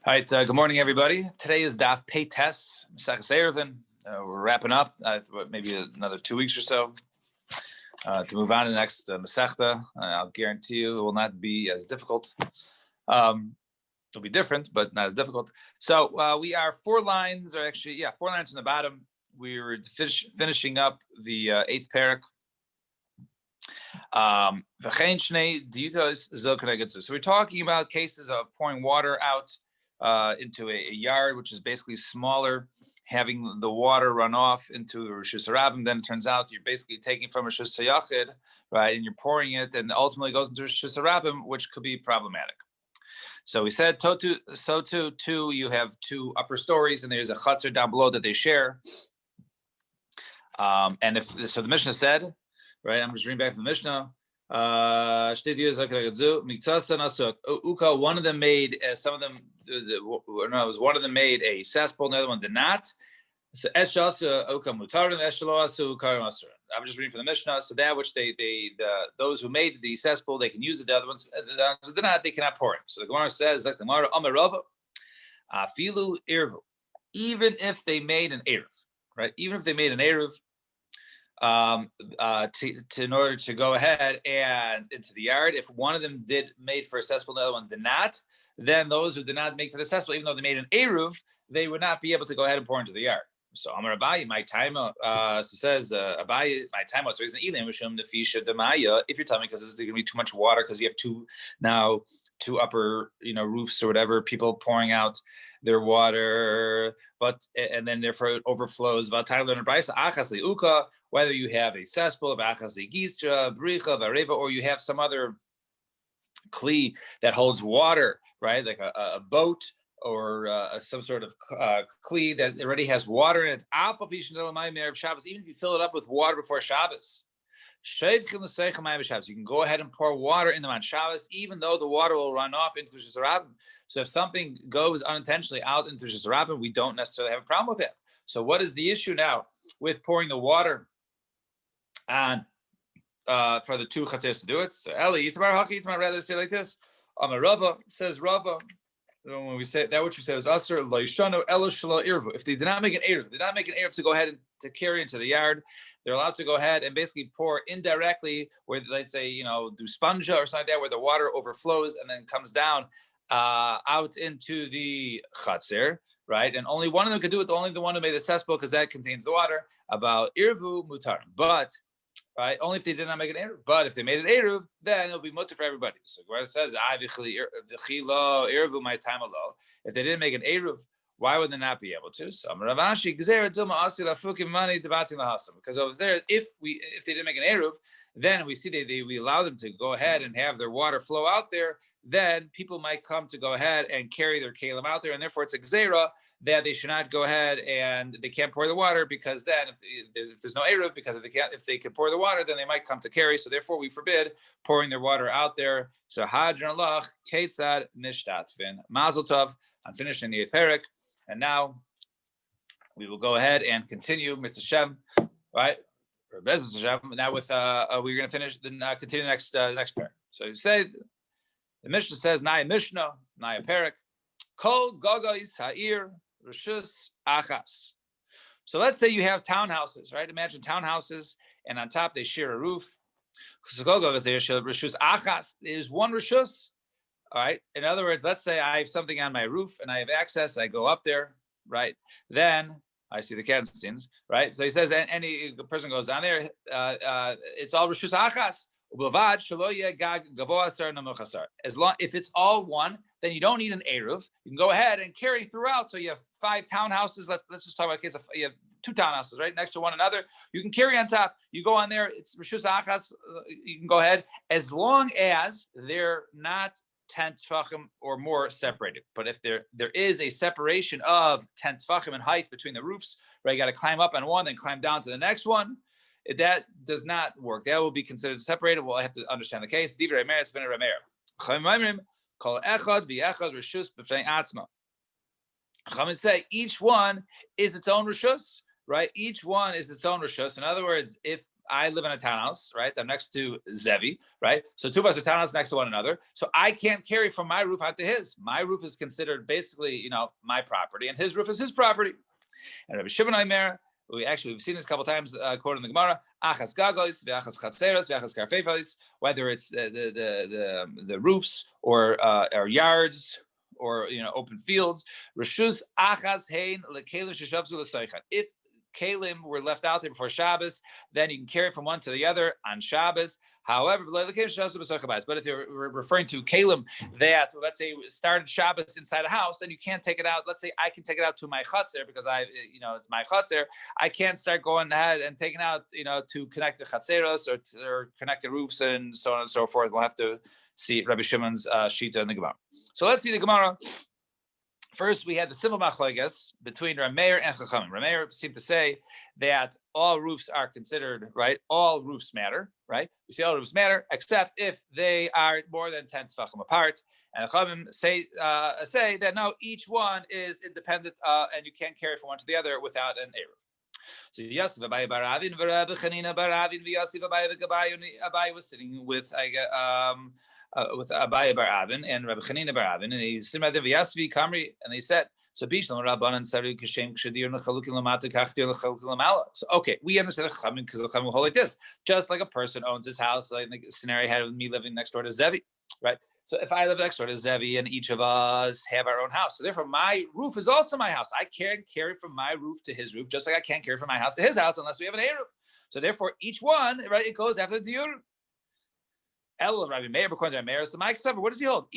All right, good morning, everybody. Today is Daf Peites, Maseches Eruvin. We're wrapping up, maybe another 2 weeks or so to move on to the next Masechta. I'll guarantee you it will not be as difficult. It'll be different, but not as difficult. So we are 4 lines, or actually, 4 lines from the bottom. We were finishing up the 8th parak. So we're talking about cases of pouring water out into a yard, which is basically smaller, having the water run off into Rishus Harabim. Then it turns out you're basically taking from Rishus Hayachid, right, and you're pouring it, and ultimately goes into Rishus Harabim, which could be problematic. So we said, two, you have 2 upper stories, and there's a chutzner down below that they share. And if so, the Mishnah said, right, I'm just reading back from the Mishnah. One of them made, some of them, one of them made a cesspool, the other one did not. So I'm just reading from the Mishnah. So that which those who made the cesspool, they can use it. The other ones, did not, they cannot pour it. So the Gemara says, even if they made an eruv, right? Even if they made an eruv, in order to go ahead and into the yard, if one of them made for a cesspool, the other one did not, then those who did not make for the cesspool, even though they made an eruv, they would not be able to go ahead and pour into the yard. So Amar Abaye, my time says Abaye, my time was reason Elim Mishum the Fisha Demaya. If you're telling me because this is going to be too much water because you have two upper roofs or whatever, people pouring out their water, and then therefore it overflows. Whether you have a cesspool of achasli gistra, bricha, vareva, or you have some other kli that holds water, right, like a boat or some sort of kli that already has water in it. Even if you fill it up with water before Shabbos, you can go ahead and pour water in them on Shabbos, even though the water will run off into Rishus Harabim. So if something goes unintentionally out into Rishus Harabim, we don't necessarily have a problem with it. So what is the issue now with pouring the water on for the 2 chatzers to do it? So Eli, Yitzmar rather say like this. Rava says Rava. When we say that, which we said is Asr Loishano Elo Shelo Irvu. If they did not make an eruv, to go ahead and to carry into the yard, they're allowed to go ahead and basically pour indirectly, where let's say do sponja or something like that, where the water overflows and then comes down out into the chatzer, right? And only one of them could do it. Only the one who made the cesspool, because that contains the water. About irvu mutar, but right, only if they did not make an eruv. But if they made an eruv, then it'll be mutar for everybody. So where it says eruv my time alone, if they didn't make an eruv, why would they not be able to? So because over there, if they didn't make an eruv, then we see we allow them to go ahead and have their water flow out there. Then people might come to go ahead and carry their kalim out there, and therefore it's a gzeira that they should not go ahead and they can't pour the water, because then if there's no eruv, because if they can pour the water, then they might come to carry. So therefore we forbid pouring their water out there. So hadran lach ketzad nishtatfin mazel tov. I'm finishing the 8th parak, and now we will go ahead and continue mitzvah Shem, right? Now with we're going to finish, then continue the next parak. So you say the Mishnah says Naya Mishnah, Naya Parak, Kol Gogos Ha'ir Rishus Achas. So let's say you have townhouses, right? Imagine townhouses, and on top they share a roof. So Gogos Rishus Achas is one Rishus. All right. In other words, let's say I have something on my roof and I have access. I go up there, right? Then I see the canstins, right? So he says any person goes down there, it's all Rishus Achas. As long if it's all one, then you don't need an eruv. You can go ahead and carry throughout. So you have 5 townhouses. Let's just talk about a case of you have 2 townhouses right next to one another. You can carry on top. You go on there. It's rishus achas. You can go ahead as long as they're not 10 tefachim or more separated. But if there is a separation of 10 tefachim in height between the roofs, right? You got to climb up on one, then climb down to the next one. That does not work. That will be considered separated. Well, I have to understand the case. Divrei Rameir, it's been a Rameir. Kol echad v'echad rishus b'fnei atzma. Chachamim say each one is its own rishus, right? Each one is its own rishus. In other words, if I live in a townhouse, right? I'm next to Zevi, right? So two of us are townhouses next to one another. So I can't carry from my roof out to his. My roof is considered basically, my property, and his roof is his property. And Rabbi Shimon Omer, we've seen this a couple times quoted in the Gemara, achas gagos, ve'achas chatzeros, ve'achas karfefos, whether it's the roofs or yards or open fields. Reshus achas hein lekelim sheshavzu l'soichan. If kalim were left out there before Shabbos, then you can carry it from one to the other on Shabbos. However, but if you're referring to kalim that, let's say, started Shabbos inside a house, then you can't take it out. Let's say I can take it out to my chutzer because it's my chutzer. I can't start going ahead and taking out, to connect the chatzeros or connect the roofs and so on and so forth. We'll have to see Rabbi Shimon's shita in the Gemara. So let's see the Gemara. First, we had the simple machlokas between Rameir and Chachamim. Rameir seemed to say that all roofs are considered, right? All roofs matter, right? We say all roofs matter, except if they are more than 10 tefachim apart. And Chachamim say that no, each one is independent, and you can't carry from one to the other without an eruv. So Yosef Abaye bar Avin, Rabbi Chanina bar Avin, Yosef Abaye Abaye was sitting with Abaye bar Avin and Rabbi Chanina bar Avin, and he said, "V'yasvi Kamri," and they said, "So Bishlam Rabbanan Sari Kishem Kshadir Nechalukim Lamata Kachtir Nechalukim Lamala." So okay, we understand the Chachamim because the Chachamim hold like this, just like a person owns his house, like the scenario I had with me living next door to Zevi. Right. So if I live next door to Zevi and each of us have our own house, so therefore my roof is also my house. I can't carry from my roof to his roof, just like I can't carry from my house to his house unless we have an eruv. So therefore, each one, right, it goes after the diur. El Rabbi Meir, according to Meir, so Mike Saver, what does he hold?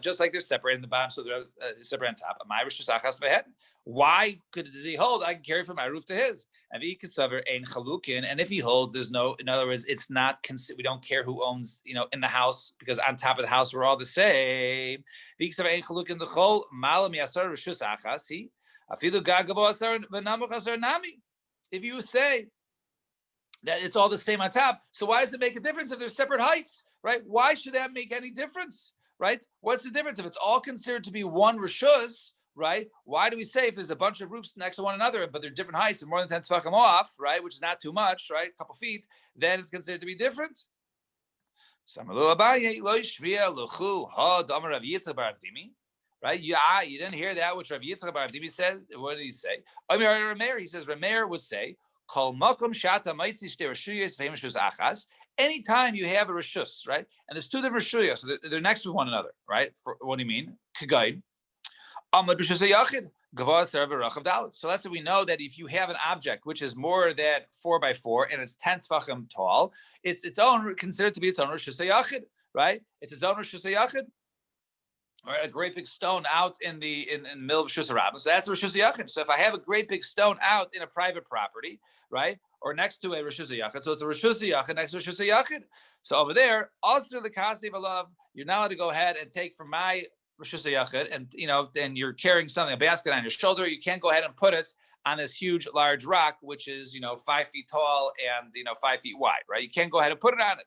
Just like they're separated in the bottom, so they're separate on top. Why does he hold? I can carry from my roof to his. And if he holds, there's no. In other words, it's not. We don't care who owns, in the house, because on top of the house we're all the same. If you say that it's all the same on top, so why does it make a difference if there's separate heights, right? Why should that make any difference, right? What's the difference if it's all considered to be one rishus, right? Why do we say if there's a bunch of roofs next to one another, but they're different heights and more than 10 tefachim off, right? Which is not too much, right? A couple feet, then it's considered to be different. Right? You didn't hear that, which Rav Yitzchak bar Avdimi said. What did he say? Rameir, he says, Rameir would say, anytime you have a rishus, right? And there's two different rishuyos, so they're next to one another, right? What do you mean? Kagaid. So let's say we know that if you have an object which is more than 4x4 and it's 10 tefachim tall, it's considered to be its own rishus hayachid, right? It's its own rishus hayachid. Or a great big stone out in the middle of Rishus Harabim. So that's Rishus Yachid. So if I have a great big stone out in a private property, right, or next to a Rishus Yachid, so it's a Rishus Yachid next to Rishus Yachid. So over there, also the Kasi of Alav, you're not allowed to go ahead and take from my Rishus Yachid, and and you're carrying something, a basket on your shoulder. You can't go ahead and put it on this huge, large rock, which is 5 feet tall and 5 feet wide, right? You can't go ahead and put it on it.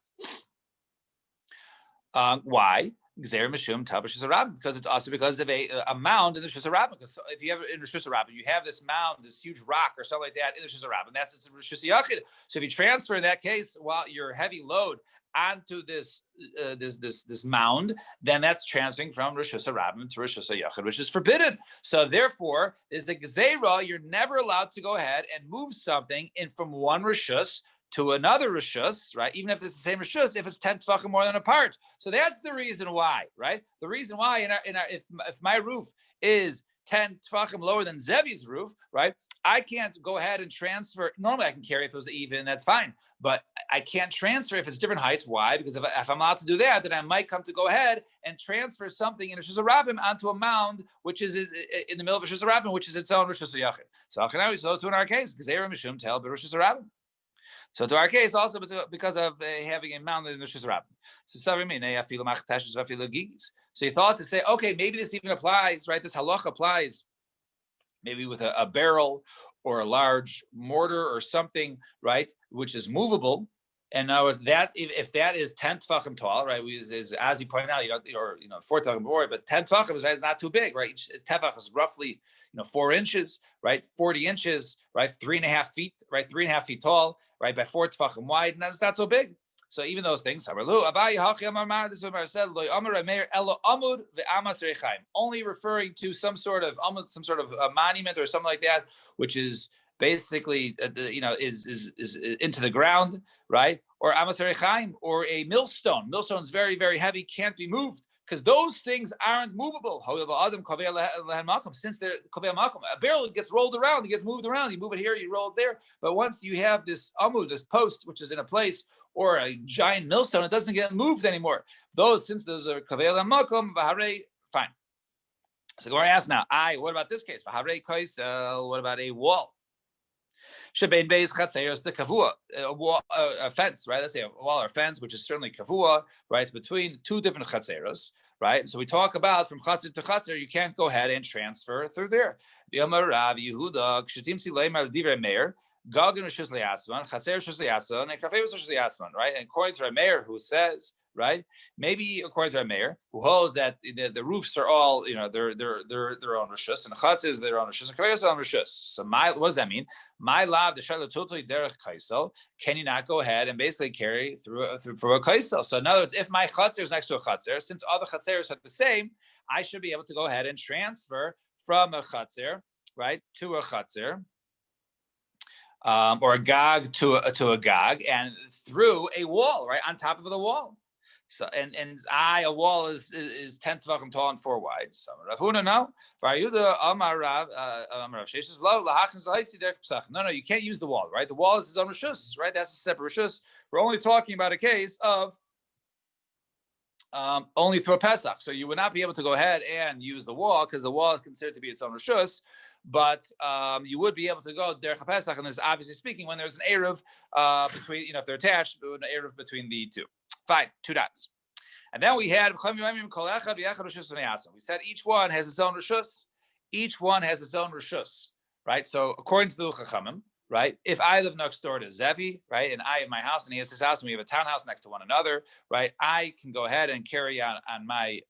Why? Because it's also because of a mound in the Rishus Harabim. Because if you have in Rishus Harabim, you have this mound, this huge rock or something like that in the Rishus Harabim, that's it's Rishus Yachid. So if you transfer in that case, while your heavy load onto this mound, then that's transferring from Rishus Harabim to Rishus Yachid, which is forbidden. So therefore, there's a gzeira. You're never allowed to go ahead and move something in from one Rishus to another rishus, right? Even if it's the same rishus, if it's 10 tefachim more than apart. So that's the reason why, right? The reason why if my roof is 10 tefachim lower than Zevi's roof, right? I can't go ahead and transfer. Normally I can carry if it was even, that's fine. But I can't transfer if it's different heights. Why? Because if I'm allowed to do that, then I might come to go ahead and transfer something in a Rishus Harabim onto a mound, which is in the middle of a Rishus Harabim, which is its own Rishus Yachid. So in our case, Gzeira Mishum Tel B'Rishus Harabim. So to our case, also because of having a mound in the Rishus Harabim. So you thought to say, okay, maybe this even applies, right? This halach applies maybe with a barrel or a large mortar or something, right, which is movable, And now that if that is 10 tefachim tall, right? Is as you point out, 4 tefachim more, but 10 tefachim is not too big, right? Each tefach is roughly 4 inches, right? 40 inches, right? 3.5 feet, right? 3.5 feet tall, right? By 4 tefachim wide, and that's not so big. So even those things, this is what I said, only referring to some sort of monument or something like that, which is basically is into the ground, right? Or amas rechaim, or a millstone. Millstone is very, very heavy, can't be moved, because those things aren't movable. Since they're kovei makom, a barrel gets rolled around, it gets moved around. You move it here, you roll it there. But once you have this amud, this post, which is in a place, or a giant millstone, it doesn't get moved anymore. Since those are kovei makom, fine. So Gemara asks now, what about this case? What about a wall? Shebein beis chatzeros the kavua, a fence, right? Let's say a wall or a fence, which is certainly kavua, right? It's between 2 different chatzeros, right? So we talk about from chatzer to chatzer, you can't go ahead and transfer through there. Rav Yehuda, kshetim si leimar divrei meir, Gagin Rishus Liasman, Chaser Rishus Liasman, and Kafei Rishus Liasman, right? And according to our mayor who says, right, maybe according to our mayor who holds that the roofs are all, their own Rishus, and the Chatz is their own Rishus, and Kafei is their own Rishus. So what does that mean? My lav the Shala totally derech kaisel. Can you not go ahead and basically carry through a kaisel? So in other words, if my Chatzer is next to a Chatzer, since all the Chatzers are the same, I should be able to go ahead and transfer from a Chatzer, right, to a Chatzer. Or a gag to a gag, and through a wall, right on top of the wall. So and a wall is 10 tefachim tall and 4 wide. So Rav Huna no. Amar Rav says no, you can't use the wall, right? The wall is his own rishus, right? That's a separate rishus. We're only talking about a case of only through a Pesach. So you would not be able to go ahead and use the wall because the wall is considered to be its own rishus, but you would be able to go derech Pesach, and this is obviously speaking when there's an eruv between, if they're attached, an eruv between the two. Fine, 2 dots. And then we had, we said each one has its own rishus. Each one has its own rishus, right? So according to the Chachamim, right? If I live next door to Zevi, right, and I have my house and he has his house and we have a townhouse next to one another, right? I can go ahead and carry on my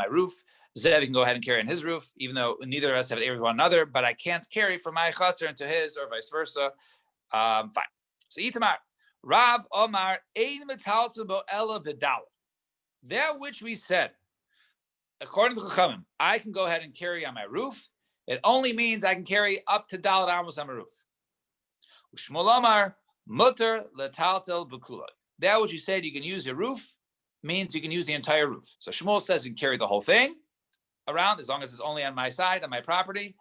roof. Zevi can go ahead and carry on his roof, even though neither of us have an eruv with one another. But I can't carry from my chutzner into his, or vice versa. Fine. So Itamar, Rav Omar ein metalzel bo ela bedal. That which we said, according to Chachamim, I can go ahead and carry on my roof. It only means I can carry up to Dalet Amos on my roof. Shmuel Amar muter letaltel b'kulay. That which you said you can use your roof means you can use the entire roof. So Shmuel says you can carry the whole thing around as long as it's only on my side, on my property.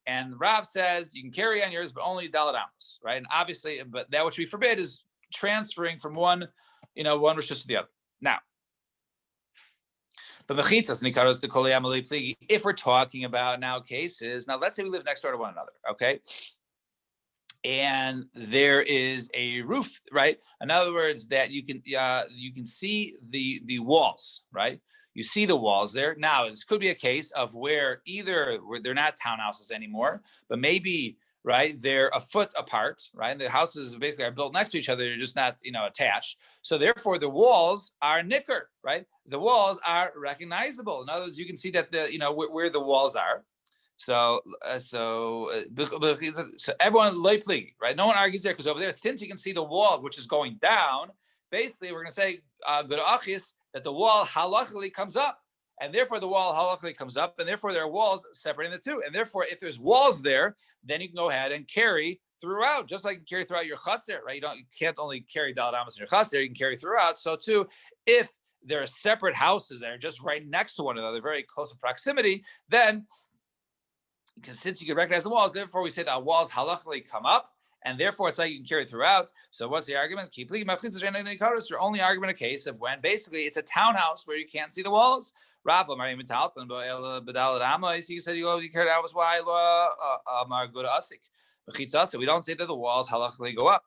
And Rav says you can carry on yours, but only Dalet Amos, right? And obviously, but that which we forbid is transferring from one rishus to the other. Now, but if we're talking about now cases, now let's say we live next door to one another, okay? And there is a roof, right? In other words, that you can see the walls, right? You see the walls there. Now, this could be a case of where they're not townhouses anymore, but maybe, right, they're a foot apart, right? And the houses basically are built next to each other. They're just not, attached. So therefore, the walls are nicker, right? The walls are recognizable. In other words, you can see that where the walls are. So everyone loypli, right? No one argues there because over there, since you can see the wall which is going down, basically we're going to say that the wall halachically comes up, and therefore the wall halachically comes up, and therefore there are walls separating the two, and therefore if there's walls there, then you can go ahead and carry throughout, just like you carry throughout your chutzner, right? You can't only carry Dalet Amos in your chutzner, you can carry throughout. So too, if there are separate houses that are just right next to one another, very close in proximity, then because since you can recognize the walls, therefore we say that walls halachically come up, and therefore it's like you can carry throughout. So what's the argument? Your only argument a case of when basically it's a townhouse where you can't see the walls. Rav, you said you carry out was why good asik. So we don't say that the walls halachically go up.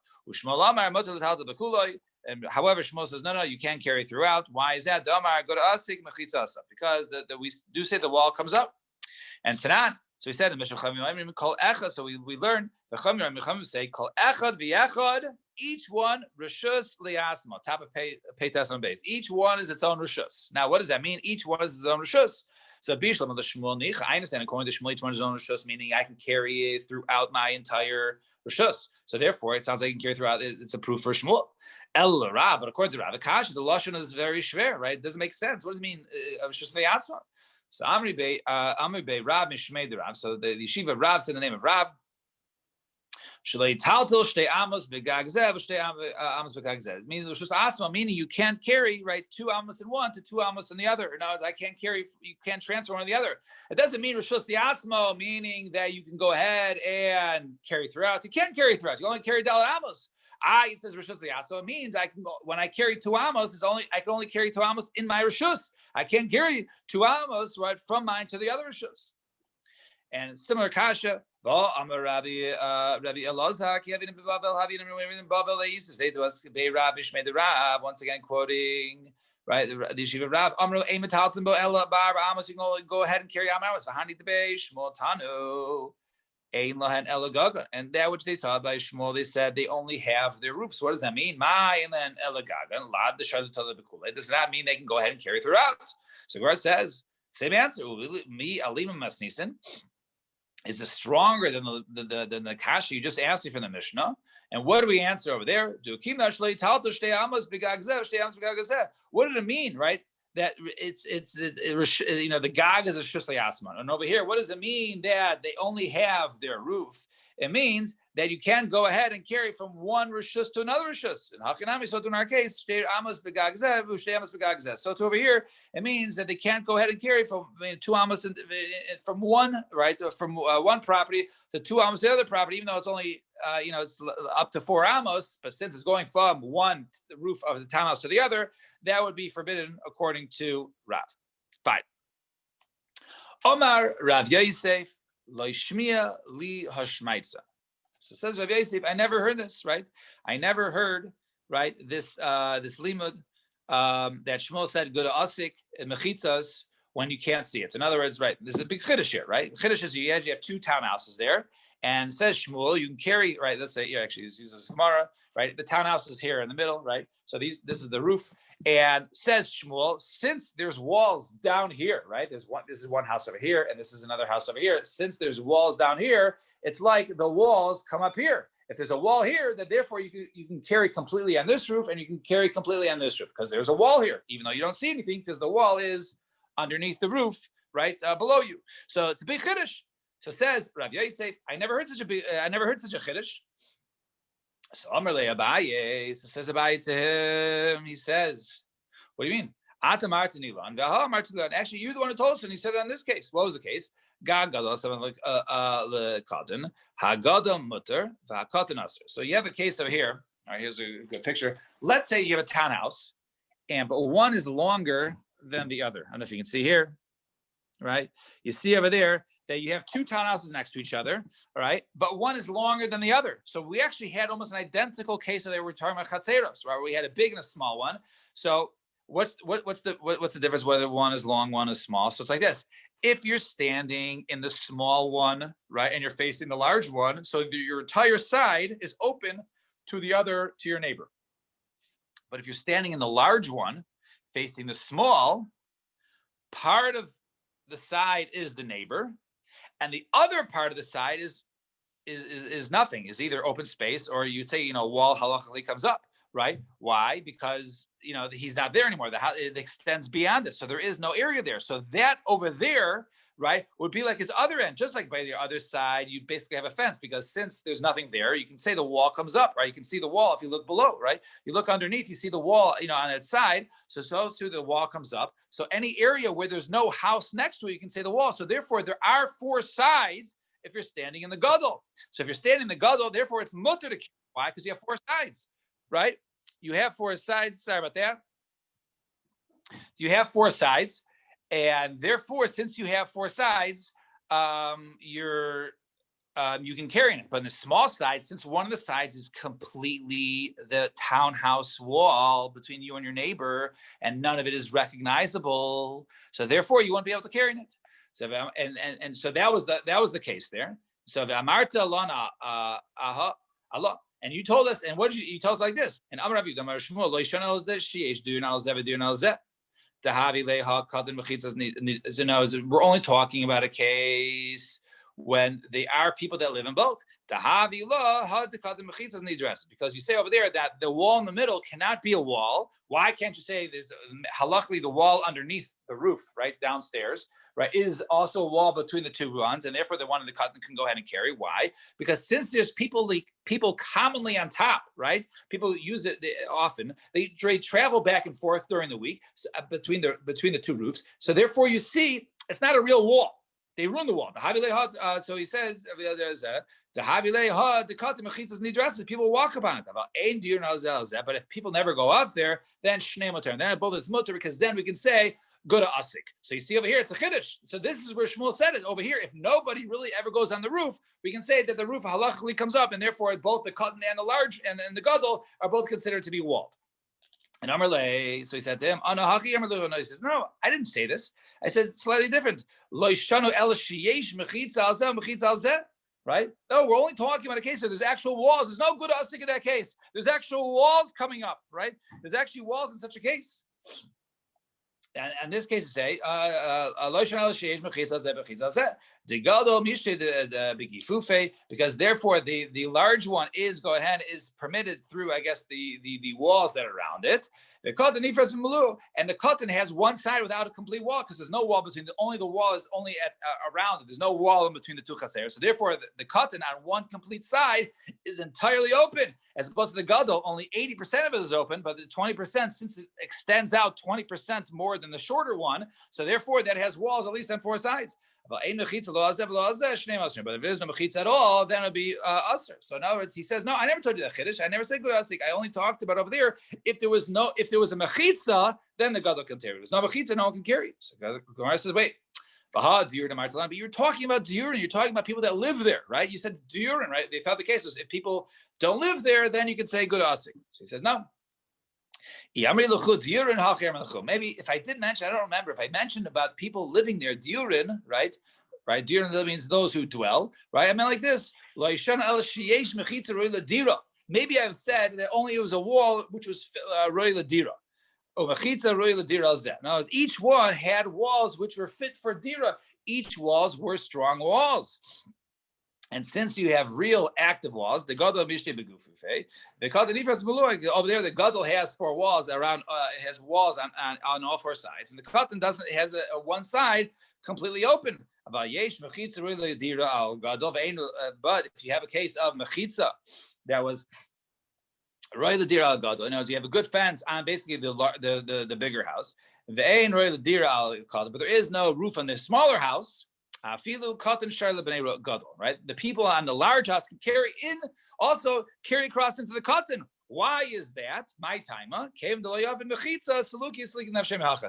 And however, Shmuel says no, you can't carry throughout. Why is that? Because we do say the wall comes up. And Tanan, So he said in Mishnah Chamim, Kol Echad. So we learned the Chamim say Kol Echad v'Echad. Each one rishus liasma. Top of peitas on base. Each one is its own rishus. Now, what does that mean? Each one is its own rishus. So Bishlam of the Shmuel Nich. I understand according to Shmuel, each one is its own rishus, meaning I can carry it throughout my entire rishus. So therefore, it sounds like I can carry throughout. It's a proof for Shmuel. El Rab, but according to Rav, the Kasha, the lashon is very schwer, right? It doesn't make sense. What does it mean? Rishus liasma. So Amri Bey Rav Mishmei Rav. So the yeshiva of Rav said the name of Rav. Shlei taltel shtei amos begagzev shtei amos begagzev. Meaning Rishus Asma, meaning you can't carry right 2 amos in one to 2 amos in the other. In other words, I can't carry. You can't transfer one to the other. It doesn't mean Rishus Asma, meaning that you can go ahead and carry throughout. You can't carry throughout. You only carry Dalet Amos. It says Rishus Asma means I can go, when I carry 2 amos, I can only carry 2 amos in my Rishus. I can't carry 2 amos right from mine to the other Rishus. And similar kasha, Rabbi Elazar, they used to say to us, once again quoting, right, the yeshiva Rav, you can only go ahead and carry amos. And that which they taught by Shmuel, they said they only have their roofs. What does that mean? It does not mean they can go ahead and carry throughout. So Gemara says, same answer. Me, Alim Masnisen, is stronger than the kasha you just asked me from the Mishnah. And what do we answer over there? What did it mean, right? That it's the gag is a shusli asman. And over here, what does it mean that they only have their roof? It means that you can go ahead and carry from one rishus to another rishus. So in our case, so to over here, it means that they can't go ahead and carry from 2 amos from one, right, from one property to 2 amos to the other property, even though it's only it's up to 4 amos, but since it's going from one roof of the townhouse to the other, that would be forbidden according to Rav. Fine. Omar Rav Yosef lo shmiya li hashmaitza. So says Rav Yosef, I never heard this, right? I never heard, right, this limud that Shmuel said go to asik and mechitzas when you can't see it. In other words, right, there's a big chiddush here, right? Chiddush is you have 2 townhouses there. And says Shmuel, you can carry, right, let's say, actually, this uses Gemara, right? The townhouse is here in the middle, right? So this is the roof. And says Shmuel, since there's walls down here, right? This is one house over here, and this is another house over here. Since there's walls down here, it's like the walls come up here. If there's a wall here, then therefore you can carry completely on this roof, and you can carry completely on this roof, because there's a wall here, even though you don't see anything, because the wall is underneath the roof, right, below you. So it's a big chiddush. So says Rav Yosef, I never heard such a chiddush. So Amar le Abaye, so says Abaye to him, he says, what do you mean? Actually, you're the one who told us, and he said it on this case. What was the case? So you have a case over here. All right, here's a good picture. Let's say you have a townhouse, but one is longer than the other. I don't know if you can see here, right? You see over there that you have 2 townhouses next to each other, all right? But one is longer than the other. So we actually had almost an identical case where we're talking about chatzeros, right? We had a big and a small one. So what's the difference whether one is long, one is small? So it's like this. If you're standing in the small one, right, and you're facing the large one, so your entire side is open to your neighbor. But if you're standing in the large one, facing the small, part of the side is the neighbor, and the other part of the side is nothing, is either open space or you say, wall halachically comes up, right? Why? Because, he's not there anymore. The house, it extends beyond it. So there is no area there. So that over there, right, would be like his other end. Just like by the other side, you basically have a fence, because since there's nothing there, you can say the wall comes up, right? You can see the wall if you look below, right? You look underneath, you see the wall, on its side. So too, the wall comes up. So any area where there's no house next to it, you can say the wall. So therefore, there are 4 sides if you're standing in the gadol. So if you're standing in the gadol, therefore it's mutter to carry. Why? Because you have 4 sides, right? You have 4 sides. Sorry about that. You have 4 sides, and therefore, since you have 4 sides, you can carry it. But on the small side, since one of the sides is completely the townhouse wall between you and your neighbor, and none of it is recognizable, so therefore you won't be able to carry it. So and so that was the case there. So Amarta Lana Aha Allah. And you told us, and what did you tell us like this? And Amar Ravi, Damar Shmuel, Lo Yishana Sheyesh Dun Al Zeh V'Dun Al Zeh. Tahavi Leha Katan Mechitzas. So now we're only talking about a case when they are people that live in both. Because you say over there that the wall in the middle cannot be a wall. Why can't you say there's halachically the wall underneath the roof, right, downstairs, right, is also a wall between the two ones, and therefore the one in the cotton can go ahead and carry. Why? Because since there's people commonly on top, right, people use it often. They travel back and forth during the week between the two roofs. So therefore, you see, it's not a real wall. They ruin the wall. So he says, there's people walk upon it. But if people never go up there, then shnei mutar. Then both is mutar, because then we can say go to asik. So you see over here, it's a chiddush. So this is where Shmuel said it over here. If nobody really ever goes on the roof, we can say that the roof halachically comes up, and therefore both the cotton and the large and the gadol are both considered to be walled. And Amarle, so he said to him, he says, no, I didn't say this. I said slightly different. Right? No, we're only talking about a case where there's actual walls. There's no good asik in that case. There's actual walls coming up, right? There's actually walls in such a case. And this case is say, because therefore the large one is permitted through, I guess, the walls that are around it. And the cotton has one side without a complete wall, because there's no wall between the wall is only around it. There's no wall in between the two chaser. So therefore the cotton on one complete side is entirely open, as opposed to the gadol, only 80% of it is open, but the 20%, since it extends out 20% more than the shorter one, so therefore that has walls at least on four sides. But if there's no mechitza at all, then it'll be usher. So in other words, he says, no, I never told you that chiddush. I never said good asik. I only talked about over there. If there was a mechitza, then the gadol can carry. If there's no mechitza, no one can carry. So Gemara says, wait. But you're talking about diurin. You're talking about people that live there, right? You said diurin, right? They thought the case was if people don't live there, then you can say good asik. So he said, no. Maybe if I did mention, I don't remember if I mentioned about people living there, diurin, right? Diurin means those who dwell, right? I mean like this. Maybe I've said that only it was a wall which was roy ladira. Now, each one had walls which were fit for dira. Each walls were strong walls. And since you have real active walls, the gadol mishte begufufe, over there the gadol has four walls around, has walls on all four sides, and the cotton has a one side completely open. But if you have a case of mechitza that was roy l'dira al gadol, in other words, you have a good fence on basically the bigger house. Ve'ein roy l'dira al gadol, but there is no roof on the smaller house. Right? The people on the large house can carry across into the cotton. Why is that? My timer came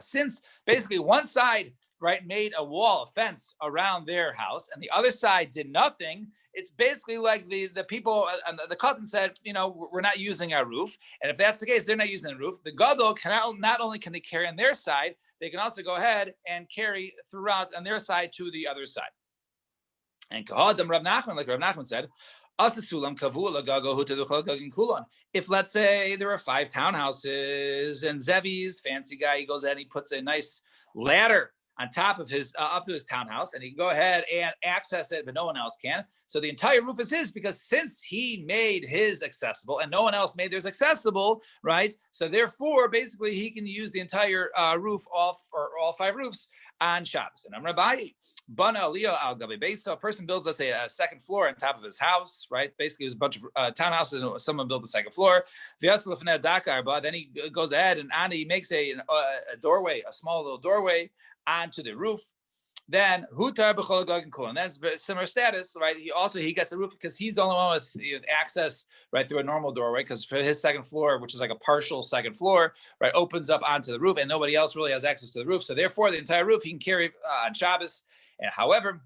since basically one side, right, made a wall, a fence around their house, and the other side did nothing. It's basically like the people and the cotton said, we're not using our roof, and if that's the case, they're not using the roof. The gadol not only can they carry on their side, they can also go ahead and carry throughout on their side to the other side. And kahadam Rav Nachman, like Rav Nachman said, if let's say there are 5 townhouses and Zevi's fancy guy, he goes ahead and he puts a nice ladder on top of his up to his townhouse, and he can go ahead and access it, but no one else can. So the entire roof is his, because since he made his accessible and no one else made theirs accessible, right? So therefore, basically, he can use the entire roof off, or all 5 roofs on Shabbos. And I'm Rabbi Bana Aliyah al Gabi Beis. So a person builds, let's say, a second floor on top of his house, right? Basically, there's a bunch of townhouses, and someone built the second floor. Then he goes ahead and he makes a doorway, a small little doorway onto the roof. Then hutar b'chol gag and and that's similar status, right? He gets the roof because he's the only one with access right through a normal doorway, because for his second floor, which is like a partial second floor, right, opens up onto the roof, and nobody else really has access to the roof. So therefore, the entire roof he can carry on Shabbos. And however,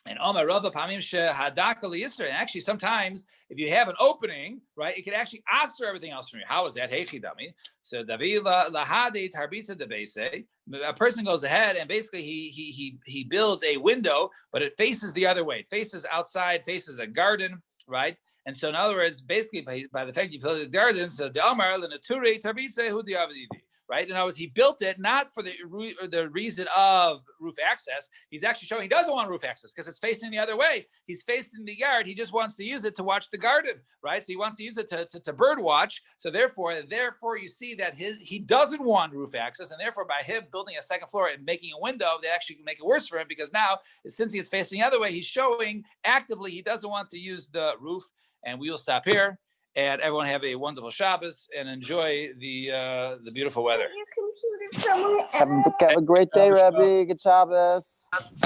And Omar Rava Pamim Hadaka Yisra. And actually, sometimes if you have an opening, right, it can actually answer everything else from you. How is that? Heichidami. So Davila Lahade Tarbisa Debese. A person goes ahead and basically he builds a window, but it faces the other way. It faces outside, faces a garden, right? And so in other words, basically by the fact you build the garden, so the Omar Linature Tarbisa Hudi Avdidi. Right, in other words, he built it not for the reason of roof access. He's actually showing he doesn't want roof access because it's facing the other way. He's facing the yard. He just wants to use it to watch the garden, right? So he wants to use it to bird watch. So therefore, you see that he doesn't want roof access, and therefore, by him building a second floor and making a window, they actually make it worse for him because now, since it's facing the other way, he's showing actively he doesn't want to use the roof. And we will stop here. And everyone have a wonderful Shabbos and enjoy the beautiful weather. Have a great day, Rabbi. Good Shabbos.